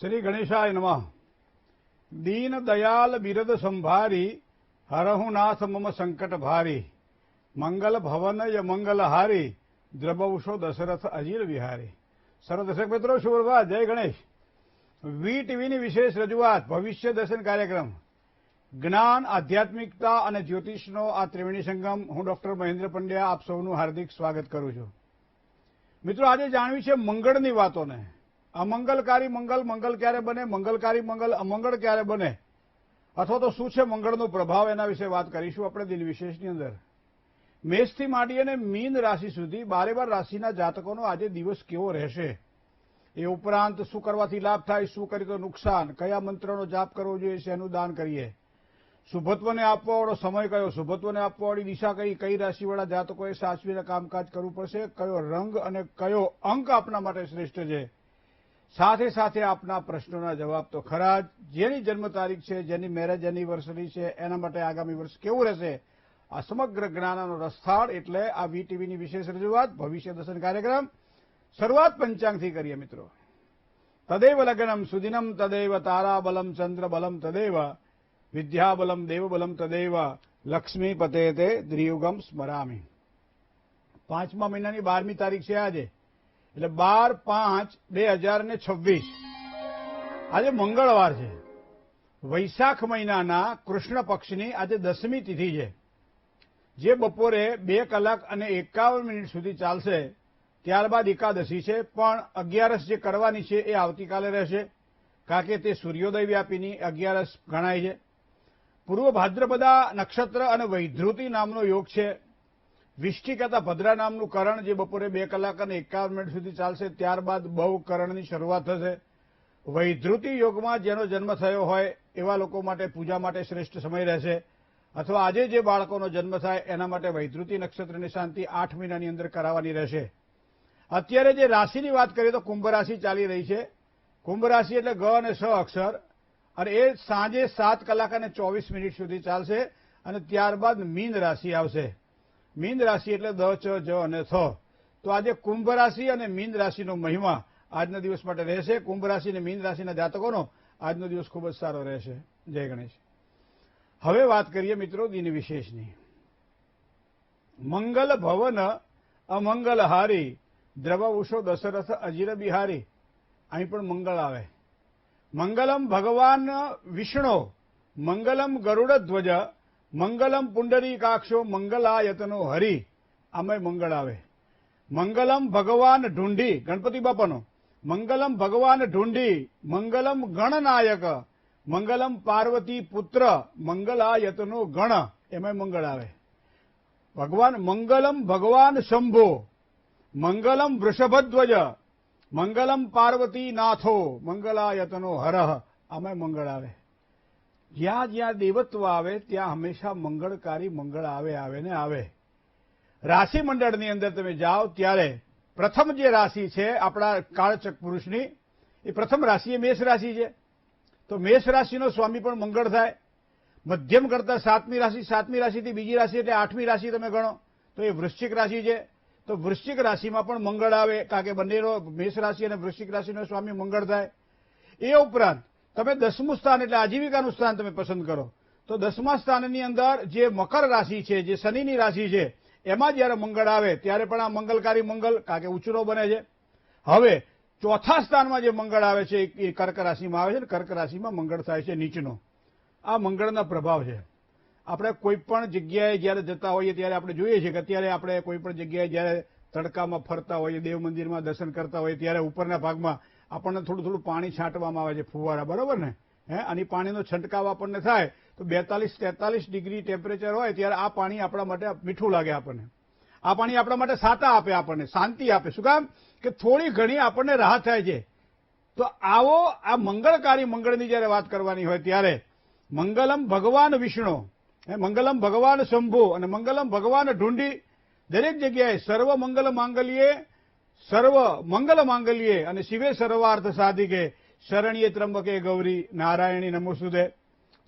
श्री गणेशाय नमः। दीन दयाल बिरद संभारी हरहु नाथ मम संकट भारी मंगल भवन य मंगल हारी द्रबवशो दशरथ अजीर विहारी। सर्व दर्शक मित्रों शुभप्रभात, जय गणेश। वी टीवीની વિશેષ રજૂઆત ભવિષ્ય દર્શન કાર્યક્રમ જ્ઞાન, આધ્યાત્મિકતા અને જ્યોતિષનો આ ત્રિવેણી સંગમ। હું ડોક્ટર મહેન્દ્ર પંડ્યા આપ સૌનું હાર્દિક સ્વાગત કરું છું। મિત્રો, આજે જાણવી છે મંગળની વાતોને। અમંગલકારી મંગલ મંગલ ક્યારે બને, મંગલકારી મંગલ અમંગળ ક્યારે બને, અથવા તો શું છે મંગળનો પ્રભાવ, એના વિશે વાત કરીશું આપણે દિન વિશેષની અંદર। મેષથી માંડી અને મીન રાશિ સુધી 12 રાશિના જાતકોનો આજે દિવસ કેવો રહેશે, એ ઉપરાંત શું કરવાથી લાભ થાય, શું કરી તો નુકસાન, કયા મંત્રનો જાપ કરવો જોઈએ, શેનું દાન કરીએ, શુભત્વને આપવાવાળો સમય કયો, શુભત્વને આપવાવાળી દિશા કઈ, કઈ રાશિવાળા જાતકોએ સાચવીને કામકાજ કરવું પડશે, કયો રંગ અને કયો અંક આપના માટે શ્રેષ્ઠ છે, સાથે સાથે આપના પ્રશ્નોના જવાબ તો ખરા જ। જેની જન્મ તારીખ છે, જેની મેરેજ એનિવર્સરી છે, એના માટે આગામી વર્ષ કેવું રહેશે, આ સમગ્ર જ્ઞાનનો રસથાળ એટલે આ વી ટીવીની વિશેષ રજૂઆત ભવિષ્ય દર્શન કાર્યક્રમ। શરૂઆત પંચાંગથી કરીએ મિત્રો। તદેવ લગ્નમ સુદિનમ તદેવ તારાબલમ ચંદ્રબલમ તદેવ વિદ્યાબલમ દેવબલમ તદેવ લક્ષ્મી પતે તે દ્રિયુગમ સ્મરામી। 5મા મહિનાની 12મી તારીખ છે આજે, એટલે 12/5/2026 આજે મંગળવાર છે। વૈશાખ મહિનાના કૃષ્ણ પક્ષની આજે 10મી તિથિ છે, જે બપોરે 2 કલાક અને 51 મિનિટ સુધી ચાલશે। ત્યારબાદ એકાદશી છે, પણ 11 જે કરવાની છે એ આવતીકાલે રહેશે, કારણ કે તે સૂર્યોદય વ્યાપીની 11 ગણાય છે। પૂર્વ ભાદ્રપદા નક્ષત્ર અને વૈધૃતિ નામનો યોગ છે। વિષ્ટિ કથા ભદ્રા નામનું કરણ જે બપોરે 2 કલાક અને 51 મિનિટ સુધી ચાલશે, ત્યારબાદ બહુ કરણની શરૂઆત થશે। વૈધૃતિ યોગમાં જેનો જન્મ થયો હોય એવા લોકો માટે પૂજા માટે શ્રેષ્ઠ સમય રહેશે, અથવા આજે જે બાળકોનો જન્મ થાય એના માટે વૈધૃતિ નક્ષત્રની શાંતિ 8 મહિનાની અંદર કરાવવાની રહેશે। અત્યારે જે રાશિની વાત કરીએ તો કુંભ રાશિ ચાલી રહી છે। કુંભ રાશિ એટલે ગ અને સ અક્ષર, અને એ સાંજે 7 કલાક અને 24 મિનિટ સુધી ચાલશે, અને ત્યારબાદ મીન રાશિ આવશે। મીન રાશિ એટલે દ, ચ, જ અને થ। તો આજે કુંભ રાશિ અને મીન રાશિનો મહિમા આજના દિવસ માટે રહેશે। કુંભ રાશિ અને મીન રાશિના જાતકોનો આજનો દિવસ ખૂબ જ સારો રહેશે। જય ગણેશ। હવે વાત કરીએ મિત્રો દિન વિશેષની। મંગલ ભવન અમંગલ હારી દ્રવવશો દશરથ અજીર બિહારી। અહીં પણ મંગળ આવે। મંગલમ ભગવાન વિષ્ણુ મંગલમ ગરુડ ધ્વજ મંગલમ પુંડરીકાક્ષો મંગલાયતનો હરિ। આમાં મંગળ આવે। મંગલમ ભગવાન ઢુંઢી ગણપતિ બાપાનો, મંગલમ ભગવાન ઢુંઢી મંગલમ ગણનાયક મંગલમ પાર્વતી પુત્ર મંગલાયતનો ગણ, એમાં મંગળ આવે। ભગવાન મંગલમ ભગવાન શંભો મંગલમ વૃષભધ્વજ મંગલમ પાર્વતી નાથો મંગલાયતનો હરહ, આમાં મંગળ આવે। જ્યાં જ્યાં દેવત્વ આવે ત્યાં હંમેશા મંગળકારી મંગળ આવે ને આવે। રાશિ મંડળની અંદર તમે જાઓ ત્યારે પ્રથમ જે રાશિ છે આપણા કાળચક પુરુષની, એ પ્રથમ રાશિ એ મેષ રાશિ છે। તો મેષ રાશિનો સ્વામી પણ મંગળ થાય। મધ્યમ કરતા 7મી રાશિ, 7મી રાશિથી બીજી રાશિ એટલે 8મી રાશિ તમે ગણો તો એ વૃશ્ચિક રાશિ છે। તો વૃશ્ચિક રાશિમાં પણ મંગળ આવે, કારણ કે બંનેનો મેષ રાશિ અને વૃશ્ચિક રાશિનો સ્વામી મંગળ થાય। એ ઉપરાંત તમે 10મું સ્થાન એટલે આજીવિકાનું સ્થાન તમે પસંદ કરો તો 10મા સ્થાનની અંદર જે મકર રાશિ છે, જે શનિની રાશિ છે, એમાં જ્યારે મંગળ આવે ત્યારે પણ આ મંગલકારી મંગલ, કારણ કે ઉચરો બને છે। હવે ચોથા સ્થાનમાં જે મંગળ આવે છે એ કર્ક રાશિમાં આવે છે, ને કર્ક રાશિમાં મંગળ થાય છે નીચનો। આ મંગળના પ્રભાવ છે। આપણે કોઈ પણ જગ્યાએ જ્યારે જતા હોઈએ ત્યારે આપણે જોઈએ છીએ કે અત્યારે આપણે કોઈ પણ જગ્યાએ જ્યારે તડકામાં ફરતા હોઈએ, દેવ મંદિરમાં દર્શન કરતા હોઈએ, ત્યારે ઉપરના ભાગમાં આપણને થોડું થોડું પાણી છાંટવામાં આવે છે, ફુવારા, બરોબર ને? અને પાણીનો છંટકાવ આપણને થાય તો 42-43 ડિગ્રી ટેમ્પરેચર હોય ત્યારે આ પાણી આપણા માટે મીઠું લાગે આપણને। આ પાણી આપણા માટે સાતા આપે, આપણને શાંતિ આપે। શું કામ? કે થોડી ઘણી આપણને રાહત થાય છે। તો આવો આ મંગળકારી મંગળની જ્યારે વાત કરવાની હોય ત્યારે મંગલમ ભગવાન વિષ્ણુ, મંગલમ ભગવાન શંભુ અને મંગલમ ભગવાન ઢુંઢી, દરેક જગ્યાએ સર્વ મંગલ માંગલ્યે સર્વ મંગલ માંગલ્યે અને શિવે સર્વાર્થ સાધિકે શરણ્યે ત્રંબકે ગૌરી નારાયણી નમોસ્તુતે।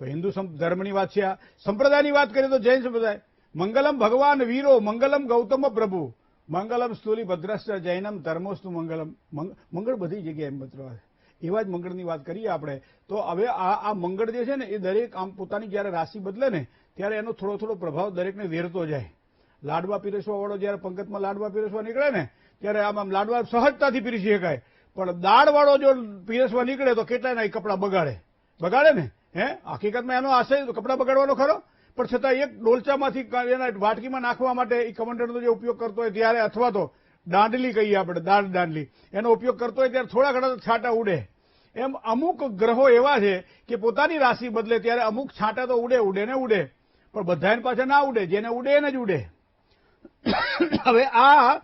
તો હિન્દુ ધર્મની વાત છે। આ સંપ્રદાયની વાત કરીએ તો જૈન સંપ્રદાય મંગલમ ભગવાન વીરો મંગલમ ગૌતમ પ્રભુ મંગલમ સ્થૂલી ભદ્રશ્ચ જૈનમ ધર્મોસ્તુ મંગલમ। મંગળ બધી જગ્યાએ મિત્રો આવે। એવા જ મંગળની વાત કરીએ આપણે. તો હવે આ મંગળ જે છે ને એ દરેક આમ પોતાની જયારે રાશિ બદલે ને ત્યારે એનો થોડો થોડો પ્રભાવ દરેકને વેરતો જાય. લાડવા પીરસવા વાળો જયારે પંગતમાં લાડવા પીરસવા નીકળે ને ત્યારે આમ લાડવા સહજતાથી પીરસી શકાય, પણ દાળ વાળો જો પીરસવા નીકળે તો કેટલાય કપડા બગાડે ને. હકીકતમાં એનો આશય કપડા બગાડવાનો ખરો, પણ છતાં એક ડોલચામાંથી એના વાટકીમાં નાખવા માટે એ કમંડળનો જે ઉપયોગ કરતો હોય ત્યારે, અથવા તો દાંડલી કહીએ આપણે, દાંડલી, એનો ઉપયોગ કરતો હોય ત્યારે થોડા ઘણા છાંટા ઉડે. એમ અમુક ગ્રહો એવા છે કે પોતાની રાશિ બદલે ત્યારે અમુક છાંટા તો ઉડે ને ઉડે, પણ બધાને પાછા ના ઉડે, જેને ઉડે એને જ ઉડે. હવે આ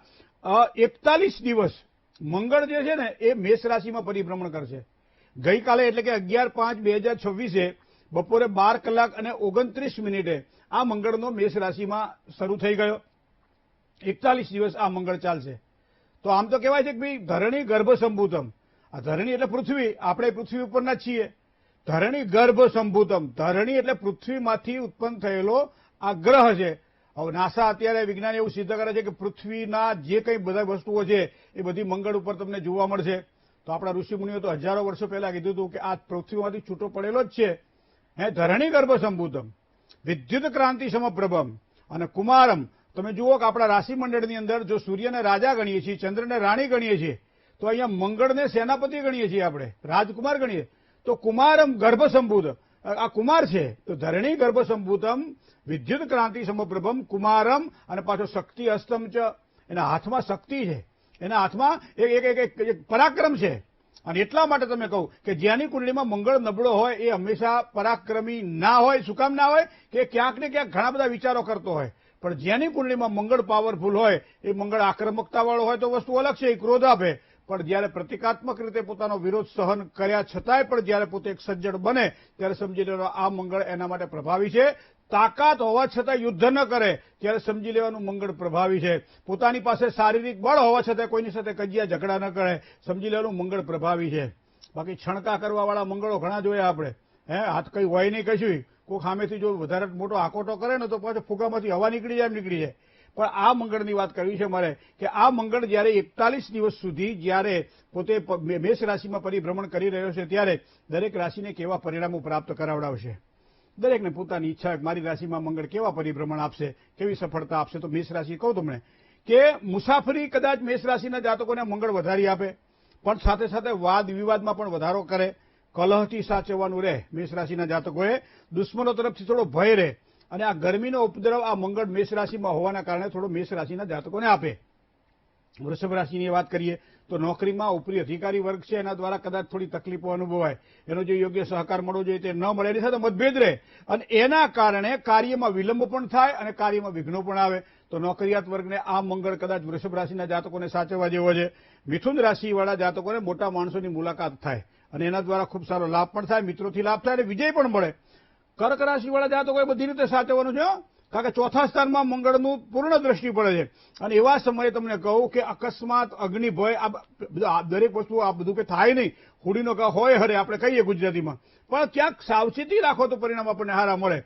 41 દિવસ મંગળ જે છે ને એ મેષ રાશિમાં પરિભ્રમણ કરશે. ગઈકાલે એટલે કે 11/5/2026 બપોરે 12 કલાક અને 29 મિનિટે આ મંગળનો મેષ રાશિમાં શરૂ થઈ ગયો. 41 દિવસ આ મંગળ ચાલશે. તો આમ તો કહેવાય છે કે ભાઈ ધરણી ગર્ભ સંભૂતમ. આ ધરણી એટલે પૃથ્વી, આપણે પૃથ્વી ઉપરના જ છીએ. ધરણી ગર્ભ સંભૂતમ, ધરણી એટલે પૃથ્વીમાંથી ઉત્પન્ન થયેલો આ ગ્રહ છે. હવે નાસા અત્યારે વિજ્ઞાન એવું સિદ્ધ કરે છે કે પૃથ્વીના જે કંઈ બધા વસ્તુઓ છે એ બધી મંગળ ઉપર તમને જોવા મળશે. તો આપણા ઋષિમુનિઓ તો હજારો વર્ષો પહેલા કીધું હતું કે આ પૃથ્વીમાંથી છૂટો પડેલો જ છે. ધરણી ગર્ભ સંભૂતમ વિદ્યુત ક્રાંતિ સમપ્રભમ અને કુમારમ. તમે જુઓ કે આપણા રાશિ મંડળની અંદર જો સૂર્યને રાજા ગણીએ છીએ, ચંદ્રને રાણી ગણીએ છીએ, તો અહીંયા મંગળને સેનાપતિ ગણીએ છીએ, આપણે રાજકુમાર ગણીએ. તો કુમારમ ગર્ભ સંભૂત, આ કુમાર છે. તો ધરણી ગર્ભ સંભૂતમ વિદ્યુત ક્રાંતિ સમપ્રભમ કુમારમ, અને પાછો શક્તિ અસ્તમ ચ, એના હાથમાં શક્તિ છે, એના હાથમાં એક પરાક્રમ છે. અને એટલા માટે તમે કહું કે જેની કુંડળીમાં મંગળ નબળો હોય એ હંમેશા પરાક્રમી ના હોય. શું કામ ના હોય? કે ક્યાંક ને ક્યાંક ઘણા બધા વિચારો કરતો હોય. પણ જેની કુંડળીમાં મંગળ પાવરફુલ હોય, એ મંગળ આક્રમકતા વાળો હોય તો વસ્તુ અલગ છે, એ ક્રોધ આપે. પણ જયારે પ્રતિકાત્મક રીતે પોતાનો વિરોધ સહન કર્યા છતાંય પણ જયારે પોતે એક સજ્જડ બને ત્યારે સમજી લેવાનો આ મંગળ એના માટે પ્રભાવી છે. તાકાત હોવા છતાં યુદ્ધ ન કરે ત્યારે સમજી લેવાનું મંગળ પ્રભાવી છે. પોતાની પાસે શારીરિક બળ હોવા છતાં કોઈની સાથે કજિયા ઝઘડા ન કરે, સમજી લેવાનું મંગળ પ્રભાવી છે. બાકી છણકા કરવા વાળા મંગળો ઘણા જોયા આપણે. હાથ કઈ હોય નહીં કશું, કોઈ સામેથી જો વધારે મોટો આકોટો કરે ને તો પાછો ફુગામાંથી હવા નીકળી જાય. પણ આ મંગળની વાત કરવી છે મારે કે આ મંગળ જયારે 41 દિવસ સુધી જયારે પોતે મેષ રાશિમાં પરિભ્રમણ કરી રહ્યો છે ત્યારે દરેક રાશિને કેવા પરિણામો પ્રાપ્ત કરાવડાવશે. દરેકને પોતાની ઈચ્છા, મારી રાશિમાં મંગળ કેવા પરિભ્રમણ આપશે, કેવી સફળતા આપશે. તો મેષ રાશિ કહું તમને કે મુસાફરી કદાચ મેષ રાશિના જાતકોને મંગળ વધારી આપે, પણ સાથે સાથે વાદ વિવાદમાં પણ વધારો કરે. કલહથી સાચવવાનું રહે. મેષ રાશિના જાતકોએ દુશ્મનો તરફથી થોડો ભય રહે. અને આ ગરમીનો ઉપદ્રવ આ મંગળ મેષ રાશિમાં હોવાના કારણે થોડો મેષ રાશિના જાતકોને આપે. વૃષભ રાશિની વાત કરીએ તો નોકરીમાં ઉપરી અધિકારી વર્ગ છે એના દ્વારા કદાચ થોડી તકલીફો અનુભવાય, એનો જે યોગ્ય સહકાર મળવો જોઈએ તે ન મળે, એની સાથે મતભેદ રહે અને એના કારણે કાર્યમાં વિલંબ પણ થાય અને કાર્યમાં વિઘ્નો પણ આવે. તો નોકરિયાત વર્ગને આ મંગળ કદાચ વૃષભ રાશિના જાતકોને સાચવવા જેવો છે. મિથુન રાશિવાળા જાતકોને મોટા માણસોની મુલાકાત થાય અને એના દ્વારા ખૂબ સારો લાભ પણ થાય, મિત્રોથી લાભ થાય અને વિજય પણ મળે. કર્ક રાશિવાળા જાતકોએ બધી રીતે સાચવવાનું છે, કારણ કે ચોથા સ્થાનમાં મંગળનું પૂર્ણ દ્રષ્ટિ પડે છે. અને એવા સમયે તમને કહું કે અકસ્માત, અગ્નિભય, આ દરેક વસ્તુ આ બધું કે થાય નહીં. હુડીનો હોય હરે આપણે કહીએ ગુજરાતીમાં, પણ ક્યાંક સાવચેતી રાખો તો પરિણામ આપણને સારા મળે.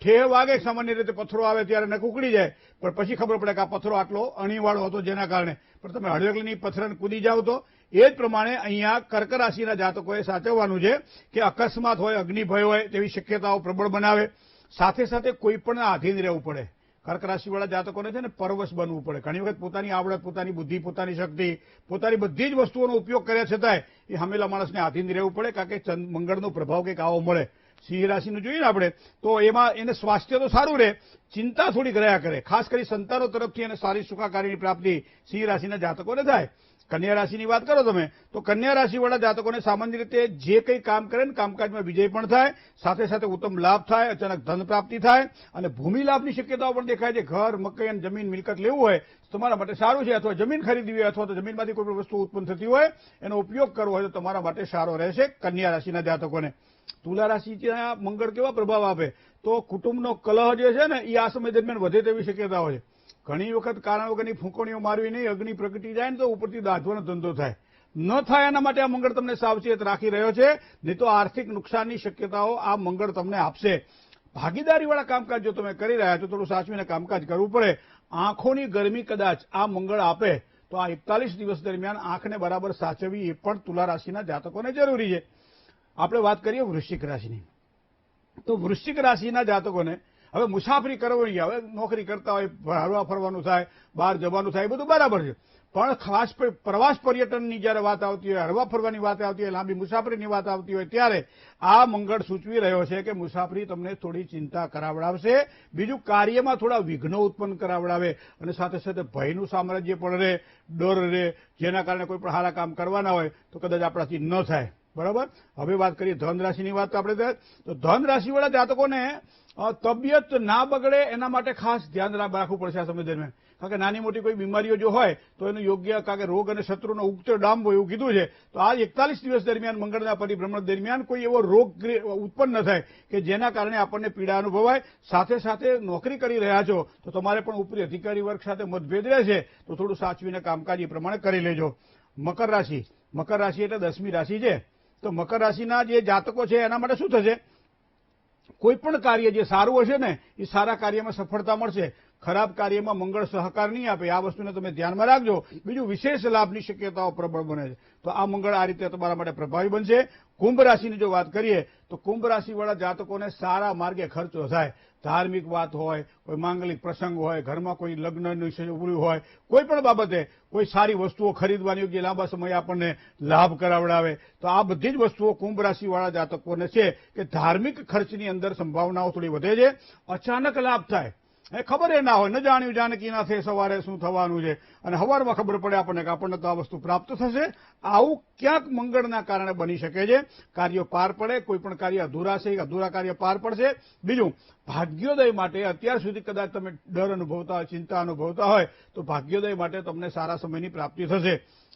ઠેહ વાગે સામાન્ય રીતે પથ્થરો આવે ત્યારે નખ ઉકળી જાય, પણ પછી ખબર પડે કે આ પથ્થરો આટલો અણીવાળો હતો જેના કારણે. પણ તમે હળવેકલીની પથ્થરને કૂદી જાવ તો એ જ પ્રમાણે અહીંયા કર્ક રાશિના જાતકોએ સાચવવાનું છે કે અકસ્માત હોય, અગ્નિભય હોય તેવી શક્યતાઓ પ્રબળ બનાવે. સાથે સાથે કોઈ પણ આધીન રહેવું પડે. કર્ક રાશિવાળા જાતકોને છે ને પરવશ બનવું પડે. ઘણી વખત પોતાની આવડત, પોતાની બુદ્ધિ, પોતાની શક્તિ, પોતાની બધી જ વસ્તુઓનો ઉપયોગ કર્યા છતાંય એ હમેલા માણસને આધીન રહેવું પડે, કારણ કે મંગળનો પ્રભાવ કંઈક આવો મળે. સિંહ રાશિનું જોઈએ ને આપણે તો એમાં એને સ્વાસ્થ્ય તો સારું રહે, ચિંતા થોડીક રહ્યા કરે. ખાસ કરી સંતાનો તરફથી અને સારી સુખાકારીની પ્રાપ્તિ સિંહ રાશિના જાતકોને થાય. કન્યા રાશિની વાત કરો તમે તો કન્યા રાશિવાળા જાતકોને સામાન્ય રીતે જે કંઈ કામ કરે ને કામકાજમાં વિજય પણ થાય, સાથે સાથે ઉત્તમ લાભ થાય, અચાનક ધન પ્રાપ્તિ થાય અને ભૂમિ લાભની શક્યતાઓ પણ દેખાય છે. ઘર, મકાન, જમીન, મિલકત લેવું હોય તો તમારા માટે સારું છે, અથવા જમીન ખરીદવી હોય અથવા તો જમીનમાંથી કોઈ પણ વસ્તુ ઉત્પન્ન થતી હોય એનો ઉપયોગ કરવો હોય તો તમારા માટે સારો રહેશે કન્યા રાશિના જાતકોને. તુલા રાશિના મંગળ કેવા પ્રભાવ આપે તો કુટુંબનો કલહ જે છે ને એ આ સમય દરમિયાન વધે તેવી શક્યતાઓ છે. ઘણી વખત કારણ વગરની ફૂંકણીઓ મારવી નહીં, અગ્નિ પ્રગટી જાય ને તો ઉપરથી દાઝવાનો ધંધો થાય. ન થાય એના માટે આ મંગળ તમને સાવચેત રાખી રહ્યો છે, નહીં તો આર્થિક નુકસાનની શક્યતાઓ આ મંગળ તમને આપશે. ભાગીદારીવાળા કામકાજ જો તમે કરી રહ્યા છો થોડું સાચવીને કામકાજ કરવું પડે. આંખોની ગરમી કદાચ આ મંગળ આપે તો આ 41 દિવસ દરમિયાન આંખને બરાબર સાચવવી એ પણ તુલા રાશિના જાતકોને જરૂરી છે. આપણે વાત કરીએ વૃશ્ચિક રાશિની. તો વૃશ્ચિક રાશિના જાતકોને હવે મુસાફરી કરવાની, હવે નોકરી કરતા હોય, હરવા ફરવાનું થાય, બહાર જવાનું થાય, એ બધું બરાબર છે. પણ ખાસ પ્રવાસ પર્યટનની જયારે વાત આવતી હોય, હરવા ફરવાની વાત આવતી હોય, લાંબી મુસાફરીની વાત આવતી હોય, ત્યારે આ મંગળ સૂચવી રહ્યો છે કે મુસાફરી તમને થોડી ચિંતા કરાવડાવશે. બીજું, કાર્યમાં થોડા વિઘ્નો ઉત્પન્ન કરાવડાવે અને સાથે સાથે ભયનું સામ્રાજ્ય પણ રહે, ડર રહે, જેના કારણે કોઈ પણ સારા કામ કરવાના હોય તો કદાચ આપણાથી ન થાય. બરાબર. હવે વાત કરીએ ધન રાશિની વાત. આપણે તો ધન રાશિવાળા જાતકોને તબિયત ના બગડે એના માટે ખાસ ધ્યાન રાખવું પડશે આ સમય દરમિયાન. કારણ કે નાની મોટી કોઈ બીમારીઓ જો હોય તો એનું યોગ્ય, કારણ કે રોગ અને શત્રુનો ઉગતો ડામવો એવું કીધું છે. તો આ 41 દિવસ દરમિયાન મંગળના પરિભ્રમણ દરમિયાન કોઈ એવો રોગ ઉત્પન્ન ન થાય કે જેના કારણે આપણને પીડા અનુભવાય. સાથે સાથે નોકરી કરી રહ્યા છો તો તમારે પણ ઉપરી અધિકારી વર્ગ સાથે મતભેદ રહેશે, તો થોડું સાચવીને કામકાજ એ પ્રમાણે કરી લેજો. મકર રાશિ. મકર રાશિ એટલે 10મી રાશિ છે. તો મકર રાશિના જે જાતકો છે એના માટે શું થશે? કોઈ પણ કાર્ય જે સારું હશે ને એ સારા કાર્યમાં સફળતા મળશે. ખરાબ કાર્યમાં મંગળ સહકાર નહીં આપે. આ વસ્તુને તમે ધ્યાનમાં રાખજો. બીજું, વિશેષ લાભની શક્યતાઓ પ્રબળ બને છે. તો આ મંગળ આ રીતે તમારા માટે પ્રભાવી બનશે. કુંભ રાશિની જો વાત કરીએ તો કુંભ રાશિવાળા જાતકોને સારા માર્ગે ખર્ચો થાય. ધાર્મિક વાત હોય, કોઈ માંગલિક પ્રસંગ હોય, ઘરમાં કોઈ લગ્નનું ઉભર્યું હોય, કોઈ પણ બાબતે કોઈ સારી વસ્તુઓ ખરીદવાની જે લાંબા સમયે આપણને લાભ કરાવડાવે, તો આ બધી જ વસ્તુઓ કુંભ રાશિવાળા જાતકોને છે કે ધાર્મિક ખર્ચની અંદર સંભાવનાઓ થોડી વધે છે. અચાનક લાભ થાય, ખબર એ ના હોય, ન જાણ્યું જાનકી ના થાય સવારે શું થવાનું છે, અને સવારમાં ખબર પડે આપણને કે આપણને તો આ વસ્તુ પ્રાપ્ત થશે. આવું ક્યાંક મંગળના કારણે બની શકે છે. કાર્યો પાર પડે, કોઈ પણ કાર્ય અધૂરા છે, અધૂરા કાર્ય પાર પડશે. બીજું, ભાગ્યોદય માટે અત્યાર સુધી કદાચ તમે ડર અનુભવતા હોય, ચિંતા અનુભવતા હોય, તો ભાગ્યોદય માટે તમને સારા સમયની પ્રાપ્તિ થશે.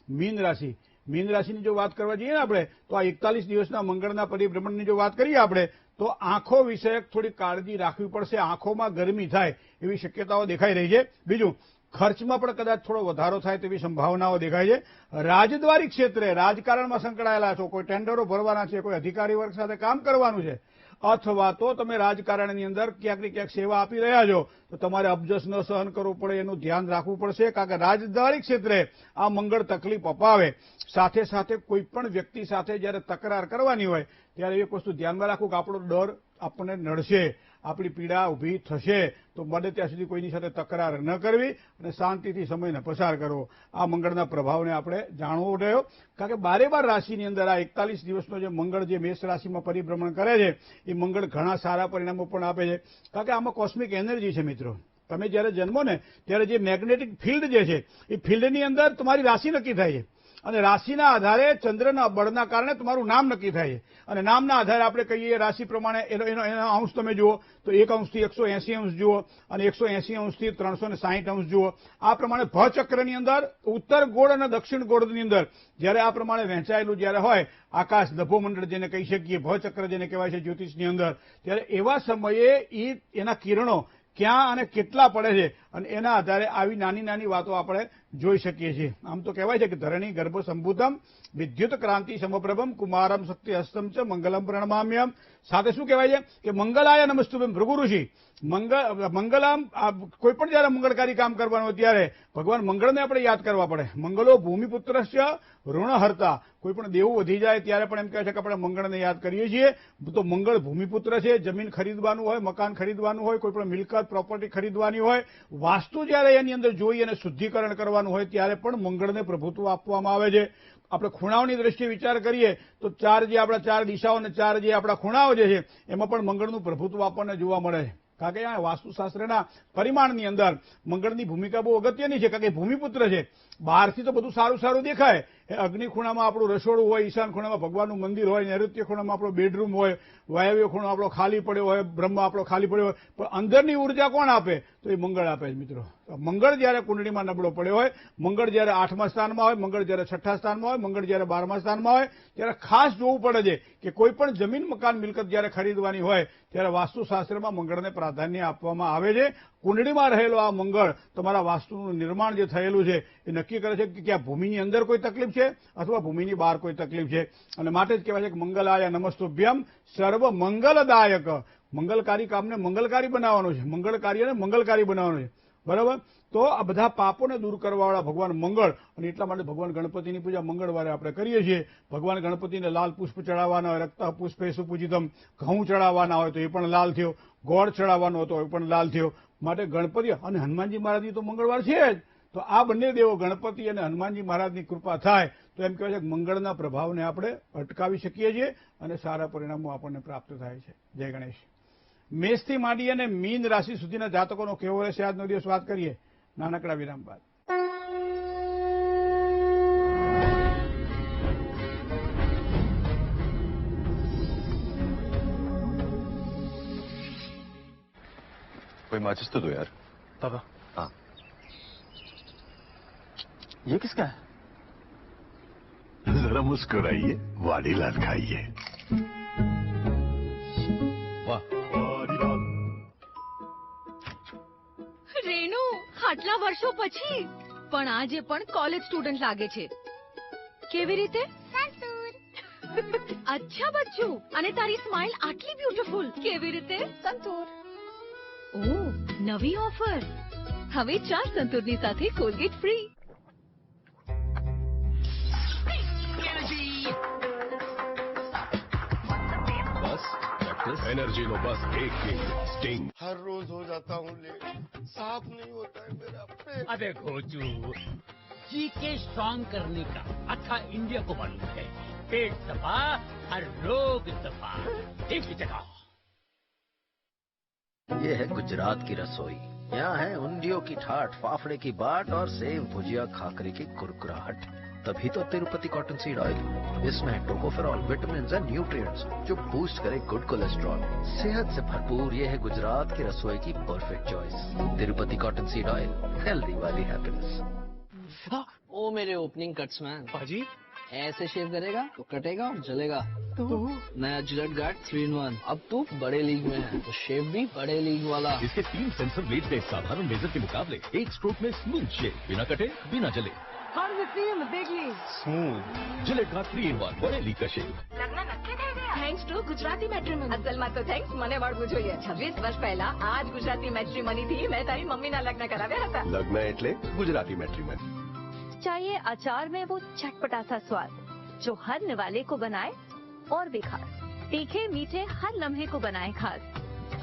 મીન રાશિ. મીન રાશિની જો વાત કરવા જઈએ ને આપણે, તો આ 41 દિવસના મંગળના પરિભ્રમણની જો વાત કરીએ આપણે, તો આંખો વિષયક થોડી કાળજી રાખવી પડશે. આંખોમાં ગરમી થાય એવી શક્યતાઓ દેખાઈ રહી છે. બીજું, ખર્ચમાં પણ કદાચ થોડો વધારો થાય તેવી સંભાવનાઓ દેખાય છે. રાજદ્વારી ક્ષેત્રે રાજકારણમાં સંકળાયેલા છો, કોઈ ટેન્ડરો ભરવાના છે, કોઈ અધિકારી વર્ગ સાથે કામ કરવાનું છે, અથવા તો તમે રાજકારણની અંદર ક્યાંક ને ક્યાંક સેવા આપી રહ્યા છો, તો તમારે અબજસ ન સહન કરવું પડે એનું ધ્યાન રાખવું પડશે. કારણ કે રાજદ્વારી ક્ષેત્રે આ મંગળ તકલીફ અપાવે. સાથે સાથે કોઈ પણ વ્યક્તિ સાથે જયારે તકરાર કરવાની હોય ત્યારે એક વસ્તુ ધ્યાનમાં રાખવું કે આપણો ડર આપણને નડશે, આપણી પીડા ઊભી થશે. તો બને ત્યાં સુધી કોઈની સાથે તકરાર ન કરવી અને શાંતિથી સમયને પસાર કરવો. આ મંગળના પ્રભાવને આપણે જાણવો રહ્યો. કારણ કે 12 રાશિની અંદર આ 41 દિવસનો જે મંગળ જે મેષ રાશિમાં પરિભ્રમણ કરે છે એ મંગળ ઘણા સારા પરિણામો પણ આપે છે. કારણ કે આમાં કોસ્મિક એનર્જી છે મિત્રો. તમે જયારે જન્મો ને ત્યારે જે મેગ્નેટિક ફિલ્ડ જે છે એ ફિલ્ડની અંદર તમારી રાશિ નક્કી થાય છે, અને રાશિના આધારે ચંદ્રના બળના કારણે તમારું નામ નક્કી થાય છે. અને નામના આધારે આપણે કહીએ રાશિ પ્રમાણે એનો અંશ તમે જુઓ તો 1 અંશથી 180 અંશ જુઓ, અને 180 અંશથી 360 અંશ જુઓ. આ પ્રમાણે ભચક્રની અંદર ઉત્તર ગોળ અને દક્ષિણ ગોળની અંદર જયારે આ પ્રમાણે વહેંચાયેલું જયારે હોય આકાશ નભોમંડળ જેને કહી શકીએ, ભચક્ર જેને કહેવાય છે જ્યોતિષની અંદર, ત્યારે એવા સમયે એના કિરણો ક્યાં અને કેટલા પડે છે અને એના આધારે આવી નાની નાની વાતો આપણે જોઈ શકીએ છીએ. આમ તો કહેવાય છે કે ધરણી ગર્ભ સંભૂતમ વિદ્યુત ક્રાંતિ સમપ્રભમ કુમારમ શક્તિ હસ્તમ ચ મંગલમ પ્રણમામ્યમ. સાથે શું કહેવાય છે કે મંગલાય નમસ્તુભ્યમ ભૃગુ ઋષિ. મંગલમ, કોઈ પણ જયારે મંગળકારી કામ કરવાનું હોય ત્યારે ભગવાન મંગળને આપણે યાદ કરવા પડે. મંગલો ભૂમિપુત્રસ્ય ઋણહર્તા. કોઈ પણ દેવું વધી જાય ત્યારે પણ એમ કહે છે કે આપણે મંગળને યાદ કરીએ છીએ. તો મંગળ ભૂમિપુત્ર છે. જમીન ખરીદવાનું હોય, મકાન ખરીદવાનું હોય, કોઈ પણ મિલકત પ્રોપર્ટી ખરીદવાની હોય, વાસ્તુ જયારે એની અંદર જોઈ અને શુદ્ધિકરણ કરવાનું હોય ત્યારે પણ મંગળને પ્રભુત્વ આપવામાં આવે છે. આપણે ખૂણાઓની દ્રષ્ટિએ વિચાર કરીએ તો ચાર દિશાઓ અને ચાર જે આપણા ખૂણાઓ જે છે એમાં પણ મંગળનું પ્રભુત્વ આપણને જોવા મળે છે. કારણ કે આ વાસ્તુશાસ્ત્રના પરિમાણની અંદર મંગળની ભૂમિકા બહુ અગત્યની છે. કારણ કે ભૂમિપુત્ર છે. બહારથી તો બધું સારું સારું દેખાય. અગ્નિ ખૂણામાં આપણું રસોડું હોય, ઈશાન ખૂણામાં ભગવાનનું મંદિર હોય, નૈઋત્ય ખૂણામાં આપણો બેડરૂમ હોય, વાયવ્ય ખૂણો આપણો ખાલી પડ્યો હોય, બ્રહ્મ આપણો ખાલી પડ્યો હોય, પણ અંદરની ઉર્જા કોણ આપે? તો એ મંગળ આપે છે મિત્રો. મંગળ જયારે કુંડળીમાં નબળો પડ્યો હોય, મંગળ જયારે 8મા સ્થાનમાં હોય, મંગળ જયારે 6ઠ્ઠા સ્થાનમાં હોય, મંગળ જયારે 12મા સ્થાનમાં હોય, ત્યારે ખાસ જોવું પડે છે કે કોઈ પણ જમીન મકાન મિલકત જયારે ખરીદવાની હોય ત્યારે વાસ્તુશાસ્ત્રમાં મંગળને પ્રાધાન્ય આપવામાં આવે છે. કુંડળીમાં રહેલો આ મંગળ તમારા વાસ્તુનું નિર્માણ જે થયેલું છે એ નક્કી કરે છે કે ક્યાં ભૂમિની અંદર કોઈ તકલીફ છે અથવા ભૂમિની બહાર કોઈ તકલીફ છે. અને માટે જ કહેવાય છે કે મંગલાય નમસ્તુભ્યમ સર્વ મંગલદાયક. મંગલકારી કામને મંગલકારી બનાવવાનું છે, મંગળ કાર્યને મંગલકારી બનાવવાનું છે. બરાબર. તો આ બધા પાપોને દૂર કરવાવાળા ભગવાન મંગળ, અને એટલા માટે ભગવાન ગણપતિની પૂજા મંગળવારે આપણે કરીએ છીએ. ભગવાન ગણપતિને લાલ પુષ્પ ચડાવવાના હોય, રક્ત પુષ્પેશુ પૂજિતમ, ઘઉં ચડાવવાના હોય તો એ પણ લાલ થયો, ગોળ ચડાવવાનો હતો એ પણ લાલ થયો. માટે ગણપતિ અને હનુમાનજી મહારાજની તો મંગળવાર છે જ. તો આ બંને દેવો ગણપતિ અને હનુમાનજી મહારાજની કૃપા થાય તો એમ કહેવાય છે કે મંગળના પ્રભાવને આપણે અટકાવી શકીએ છીએ અને સારા પરિણામો આપણને પ્રાપ્ત થાય છે. જય ગણેશ. મેષથી માંડી અને મીન રાશિ સુધીના જાતકોનો કેવો રહેશે આજનો દિવસ વાત કરીએ નાનકડા વિરામ બાદ. कोई माचिस तो दो यार. पापा, हाँ. ये किसका है? जरा मुस्कुराइए, वाडीलाल खाइए. वाह. वाडीलाल. રેનુ, આટલા વર્ષો પછી પણ આજે પણ કોલેજ સ્ટુડન્ટ લાગે છે. કેવી રીતે? અચ્છા બચ્ચું, અને તારી સ્માઇલ આટલી બ્યુટીફુલ કેવી રીતે? સંતૂર. ઓહ, નવી ઓફર. હવે 4 સંતૂરની સાથે કોલગેટ ફ્રી. बस एनर्जी नो बस एक ही स्टिंग. हर रोज हो जाता हूँ लेट, साफ नहीं होता है मेरा पेट. अबे घोचू, जीके स्ट्रॉन्ग करने का अच्छा इंडिया को मालूम है. पेट दबा हर रोग दबा. एक ही जगह. ये है गुजरात की रसोई. यहाँ है उंडियों की ठाठ, फाफड़े की बाट और सेव भुजिया खाकरे की कुरकुराहट. तभी तो तिरुपति कॉटन सीड ऑयल. इसमें है टोकोफेरॉल, विटामिन एंड न्यूट्रिएंट्स जो बूस्ट करे गुड कोलेस्ट्रॉल. सेहत से भरपूर ये है गुजरात की रसोई की perfect choice. Tirupati cotton seed oil, healthy वाली हैप्पीनेस. ओ मेरे ओपनिंग कट्स मैन, पाजी, ऐसे शेव करेगा तो कटेगा और जलेगा. नया जिलेट गार्ड 3-in-1. अब तू बड़े लीग में है तो शेव भी बड़े लीग वाला. इसके 3 सेंसर ब्लेड के साधारण लेजर के मुकाबले एक स्ट्रोक में स्मूथ शेव, बिना कटे बिना जले. દેખ લી. स्मूथ जिलेट का 3-in-1 बड़े लीग का शेव. લગ્ન નક્કી થઈ ગયા. Thanks to Gujarati matrimony. અસલમાં તો થેન્ક્સ મને મળવું જોઈએ. 26 વર્ષ પહેલા આ જ ગુજરાતી મેટ્રીમનીથી મેં તારી મમ્મીના લગ્ન કરાવ્યા હતા. लग्न એટલે ગુજરાતી મેટ્રીમની. चाहिए अचार में वो चटपटा सा स्वाद जो हर निवाले को बनाए और भी खास. तीखे मीठे हर लम्हे को बनाए खास.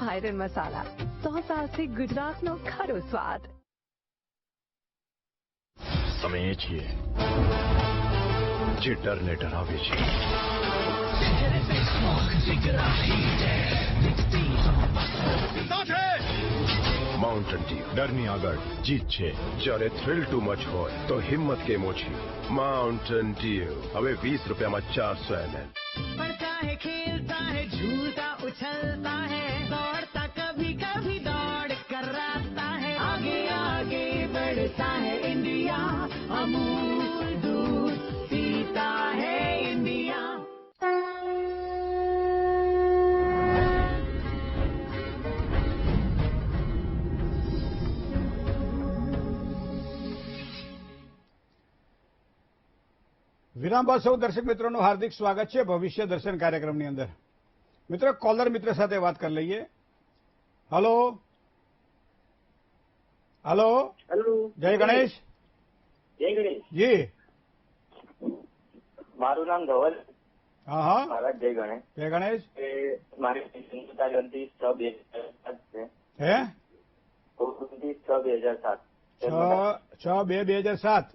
आयरन मसाला 100 साल से गुजरात नो खरो स्वाद. તમે એ છીએ જે ડરને ડરાવે છે. Mountain due. ડરની આગળ જીત છે. જ્યારે થ્રિલ ટુ મચ હોય તો હિંમત કેમ ઓછી? માઉન્ટેન ડ્યુ હવે 20 રૂપિયામાં 400 ml. पढ़ता है, खेलता है, झूलता उछलता है, दौड़ता कभी कभी दौड़ कर आता है. आगे आगे बढ़ता है इंडिया, अमूल दूध पीता है इंडिया. વિરામ બાદ સૌ દર્શક મિત્રોનું હાર્દિક સ્વાગત છે ભવિષ્ય દર્શન કાર્યક્રમની અંદર. મિત્રો, કોલર મિત્ર સાથે વાત કરી લઈએ. Hello hello. હેલો. જય ગણેશ. જય ગણેશ. જી. મારું નામ ધવલ. હા હા. મહારાજ જય ગણેશ. જય ગણેશ. મારી તારીખ 29/6/2007 છે. હે? 29/6/2007. 6/2/2007.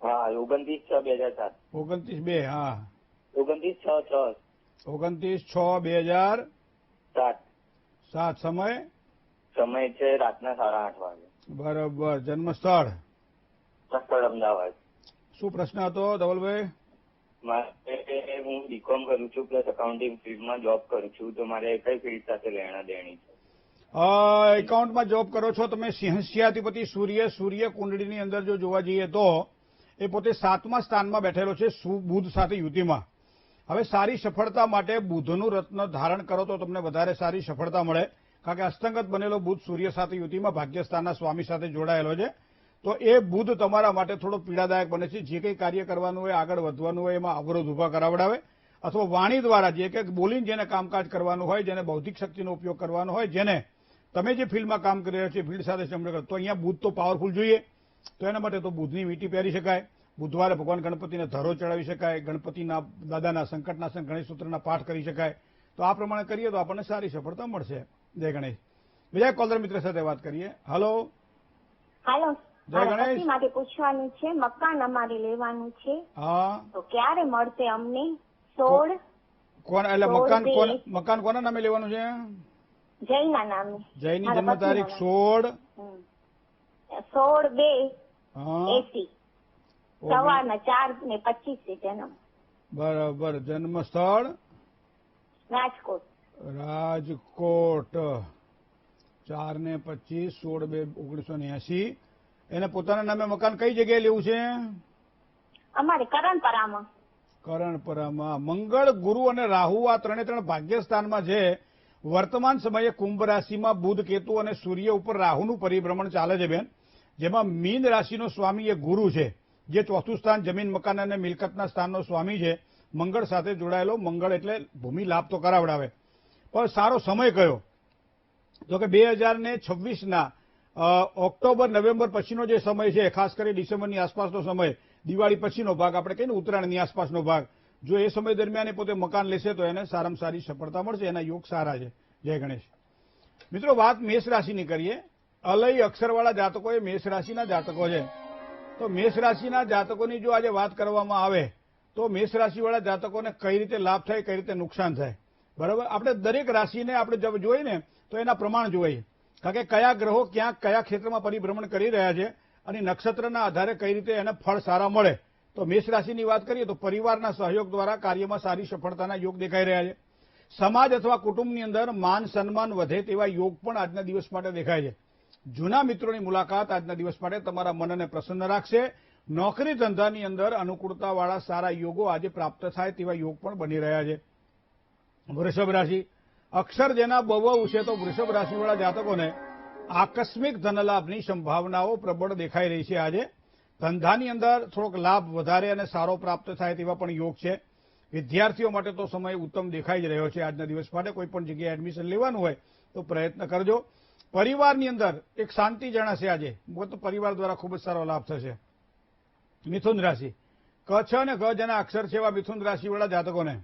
હા, 29/6/2007. 29/2. હા, 29/6/6. 29/6/2007. સમય છે રાતના 8:30 વાગે. બરાબર. જન્મ સ્થળ સ્થળ અમદાવાદ. શું પ્રશ્ન હતો ધવલભાઈ? મારે હું બીકોમ કરું છું પ્લસ અકાઉન્ટિંગ ફિલ્ડમાં જોબ કરું છું, તો મારે કઈ ફિલ્ડ સાથે લેણા દેણી છે? એકાઉન્ટમાં જોબ કરો છો તમે. સિંહસ્યાધિપતિ સૂર્ય કુંડળીની અંદર જો જોવા જઈએ તો એ પોતે 7મા સ્થાનમાં બેઠેલો છે બુધ સાથે યુતિમાં. હવે સારી સફળતા માટે બુધનું રત્ન ધારણ કરો તો તમને વધારે સારી સફળતા મળે, કારણ કે અસ્તંગત બનેલો બુધ સૂર્ય સાથે યુતિમાં ભાગ્યસ્થાનના સ્વામી સાથે જોડાયેલો છે. તો એ બુધ તમારા માટે થોડો પીડાદાયક બને છે. જે કંઈ કાર્ય કરવાનું હોય, આગળ વધવાનું હોય, એમાં અવરોધ ઉભા કરાવડાવે, અથવા વાણી દ્વારા જે કંઈક બોલીને જેને કામકાજ કરવાનું હોય, જેને બૌદ્ધિક શક્તિનો ઉપયોગ કરવાનો હોય, જેને તમે જે ફિલ્ડમાં કામ કરી રહ્યા છો એ ફિલ્ડ સાથે સંબંધ કરો તો અહીંયા બુધ તો પાવરફુલ જોઈએ. તો એના માટે તો બુધની વીંટી પહેરી શકાય. બુધવારે ભગવાન ગણપતિને ધરો ચડાવી શકાય. ગણપતિના દાદાના સંકટનાશન ગણેશ સૂત્રના પાઠ કરી શકાય. તો આ પ્રમાણે કરીએ તો આપણને સારી સફળતા મળશે. જય ગણેશ. બીજા કોલર મિત્ર સાથે વાત કરીએ. હલો હાલો, જય ગણેશ. માટે પૂછવાનું છે, મકાન અમારે લેવાનું છે. હા, તો ક્યારે મળશે અમને? 16 કોણ એટલે મકાન કોના નામે લેવાનું છે? જયના નામે. જયની જન્મ તારીખ 16 16/2/80 હા સવારના 4:25 જન્મ. બરાબર. જન્મ સ્થળ રાજકોટ. રાજકોટ 4/25 16/2/1980. એને પોતાના નામે મકાન કઈ જગ્યાએ લેવું છે? અમારે કરણપરામાં. કરણપરામાં. મંગળ, ગુરુ અને રાહુ આ ત્રણે ભાગ્ય સ્થાનમાં છે. વર્તમાન સમયે કુંભ રાશિમાં બુધ, કેતુ અને સૂર્ય ઉપર રાહુનું પરિભ્રમણ ચાલે છે બેન. જેમાં મીન રાશિનો સ્વામી એ ગુરુ છે, જે ચોથું સ્થાન જમીન, મકાન અને મિલકતના સ્થાનનો સ્વામી છે. મંગળ સાથે જોડાયેલો. મંગળ એટલે ભૂમિ લાભ તો કરાવડાવે. પણ સારો સમય કયો? તો કે 2026ના ઓક્ટોબર નવેમ્બર પછીનો જે સમય છે, ખાસ કરી ડિસેમ્બરની આસપાસનો સમય, દિવાળી પછીનો ભાગ, આપણે કહીએ ને ઉત્તરાયણની આસપાસનો ભાગ, જો એ સમય દરમિયાન એ પોતે મકાન લેશે તો એને સારામાં સારી સફળતા મળશે. એના યોગ સારા છે. જય ગણેશ. મિત્રો, વાત મેષ રાશિની કરીએ. અલય અક્ષરવાળા જાતકો એ મેષ રાશિના જાતકો છે. તો મેષ રાશિના જાતકોની જો આજે વાત કરવામાં આવે તો મેષ રાશિવાળા જાતકોને કઈ રીતે લાભ થાય, કઈ રીતે નુકસાન થાય. બરાબર. આપણે દરેક રાશિને આપણે જોઈએ ને તો એના પ્રમાણ જોઈએ, કારણ કે કયા ગ્રહો ક્યાં કયા ક્ષેત્રમાં પરિભ્રમણ કરી રહ્યા છે અને નક્ષત્રના આધારે કઈ રીતે એને ફળ સારા મળે. તો મેષ રાશિની વાત કરીએ તો પરિવારના સહયોગ દ્વારા કાર્યમાં સારી સફળતાના યોગ દેખાઈ રહ્યા છે. સમાજ અથવા કુટુંબની અંદર માન સન્માન વધે તેવા યોગ પણ આજના દિવસ માટે દેખાય છે. જૂના મિત્રોની મુલાકાત આજના દિવસ માટે તમારા મનને પ્રસન્ન રાખશે. નોકરી ધંધાની અંદર અનુકૂળતાવાળા સારા યોગો આજે પ્રાપ્ત થાય તેવા યોગ પણ બની રહ્યા છે. વૃષભ રાશિ. અક્ષર જેના બહુ છે તો વૃષભ રાશિવાળા જાતકોને આકસ્મિક ધનલાભની સંભાવનાઓ પ્રબળ દેખાઈ રહી છે. આજે ધંધાની અંદર થોડોક લાભ વધારે અને સારો પ્રાપ્ત થાય તેવા પણ યોગ છે. વિદ્યાર્થીઓ માટે તો સમય ઉત્તમ દેખાઈ જ રહ્યો છે આજના દિવસ માટે. કોઈ પણ જગ્યાએ એડમિશન લેવાનું હોય તો પ્રયત્ન કરજો. પરિવારની અંદર એક શાંતિ જણાશે આજે. તો પરિવાર દ્વારા ખૂબ જ સારો લાભ થશે. મિથુન રાશિ. ક, છ અને ગ જેના અક્ષર છે એવા મિથુન રાશિવાળા જાતકોને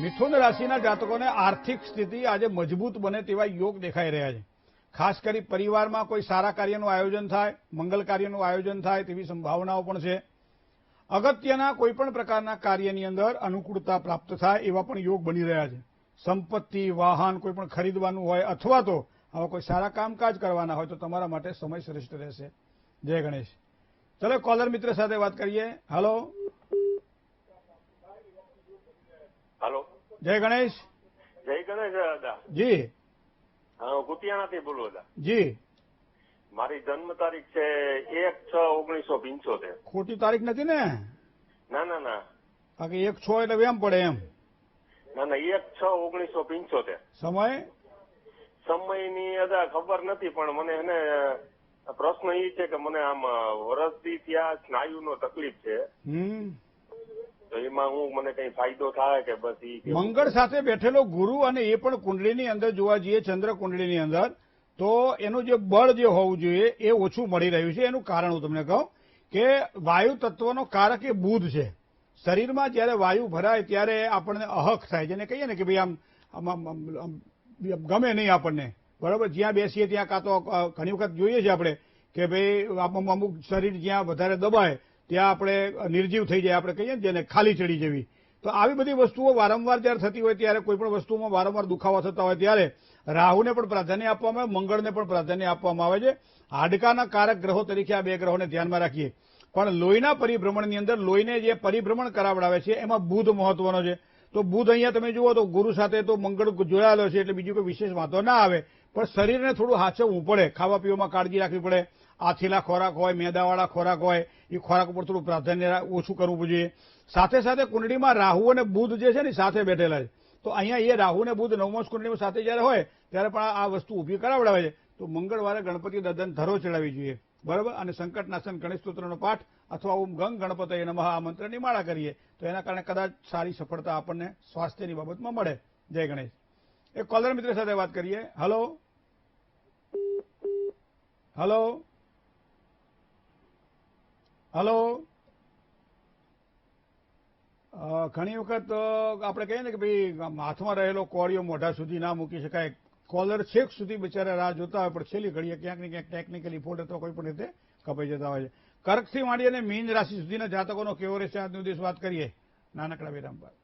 મિથુન રાશિના જાતકોને આર્થિક સ્થિતિ આજે મજબૂત બને તેવા યોગ દેખાઈ રહ્યા છે. ખાસ કરી પરિવારમાં કોઈ સારા કાર્યનું આયોજન થાય, મંગલ કાર્યનું આયોજન થાય તેવી સંભાવનાઓ પણ છે. અગત્યના કોઈ પણ પ્રકારના કાર્યની અંદર અનુકૂળતા પ્રાપ્ત થાય એવા પણ યોગ બની રહ્યા છે. સંપત્તિ, વાહન કોઈ પણ ખરીદવાનું હોય અથવા તો આવા કોઈ સારા કામકાજ કરવાના હોય તો તમારા માટે સમય શ્રેષ્ઠ રહેશે. જય ગણેશ. ચલો કોલર મિત્ર સાથે વાત કરીએ. હલો હાલો. જય ગણેશ. જય ગણેશ દાદા. જી. હા, કુતિયાણાથી બોલું દાદા. જી. મારી જન્મ તારીખ છે 1/6/1975. ખોટી તારીખ નથી ને? ના ના ના. બાકી 1/6 એટલે વેમ પડે એમ? ના ના, 1/6/1975. સમયની અદા ખબર નથી, પણ મને એને પ્રશ્ન એ છે કે મને આમ વરસથી ત્યાં સ્નાયુનો તકલીફ છે. તો એમાં મને કઈ ફાયદો થાય કે બસ મંગળ સાથે બેઠેલો ગુરુ અને એ પણ કુંડળીની અંદર જોવા જઈએ, ચંદ્ર કુંડળીની અંદર, તો એનું જે બળ જે હોવું જોઈએ એ ઓછું મળી રહ્યું છે. એનું કારણ હું તમને કહું કે વાયુ તત્વનો કારક એ બુધ છે. શરીરમાં જ્યારે વાયુ ભરાય ત્યારે આપણને અહક થાય, જેને કહીએ ને કે ભાઈ આમ ગમે નહીં આપણને. બરાબર. જ્યાં બેસીએ ત્યાં કાં તો ઘણી વખત જોઈએ છે આપણે કે ભાઈ અમુક શરીર જ્યાં વધારે દબાય ત્યાં આપણે નિર્જીવ થઈ જાય, આપણે કહીએ ને જેને ખાલી ચડી જવી. તો આવી બધી વસ્તુઓ વારંવાર જ્યારે થતી હોય ત્યારે કોઈ પણ વસ્તુમાં વારંવાર દુખાવા થતા હોય ત્યારે રાહુને પણ પ્રાધાન્ય આપવામાં આવે, મંગળને પણ પ્રાધાન્ય આપવામાં આવે છે. હાડકાના કારક ગ્રહો તરીકે આ બે ગ્રહોને ધ્યાનમાં રાખીએ. પણ લોહીના પરિભ્રમણની અંદર લોહીને જે પરિભ્રમણ કરાવડાવે છે એમાં બુધ મહત્વનો છે. તો બુધ અહીંયા તમે જુઓ તો ગુરુ સાથે તો મંગળ જોડાયેલો છે એટલે બીજું કોઈ વિશેષ વાંધો ના આવે. પણ શરીરને થોડું હાચવવું પડે, ખાવા પીવામાં કાળજી રાખવી પડે. આથીલા ખોરાક હોય, મેદાવાળા ખોરાક હોય, એ ખોરાક ઉપર થોડું પ્રાધાન્ય ઓછું કરવું જોઈએ. સાથે સાથે કુંડળીમાં રાહુ અને બુધ જે છે ને સાથે બેઠેલા છે. તો અહીંયા એ રાહુ અને બુધ નવમોસ કુંડળીમાં સાથે જ્યારે હોય ત્યારે પણ આ વસ્તુ ઊભી કરાવડાવે છે. તો મંગળવારે ગણપતિ દાદાને ધરો ચડાવવી જોઈએ. બરાબર. અને સંકટનાશન ગણેશ સ્તોત્રનો પાઠ અથવા ઓમ ગંગ ગણપતયે નમઃ આ મંત્રની માળા કરીએ તો એના કારણે કદાચ સારી સફળતા આપણને સ્વાસ્થ્યની બાબતમાં મળે. જય ગણેશ. એક કોલર મિત્ર સાથે વાત કરીએ. Hello hello hello. ઘણી વખત આપણે કહીએ ને કે ભાઈ હાથમાં રહેલો કોળિયો મોઢા સુધી ના મૂકી શકાય. કોલર છેક સુધી બિચારા રાહ જોતા હોય, પણ છેલ્લી ઘડીએ ક્યાંક ને ક્યાંક ટેકનિકલી ફોલ્ટ અથવા કોઈ પણ રીતે કપાઈ જતા હોય છે. કર્કથી માંડી અને મીન રાશિ સુધીના જાતકોનો કેવો રહેશે આજનો દિવસ વાત કરીએ નાનકડા વિરામ બાદ.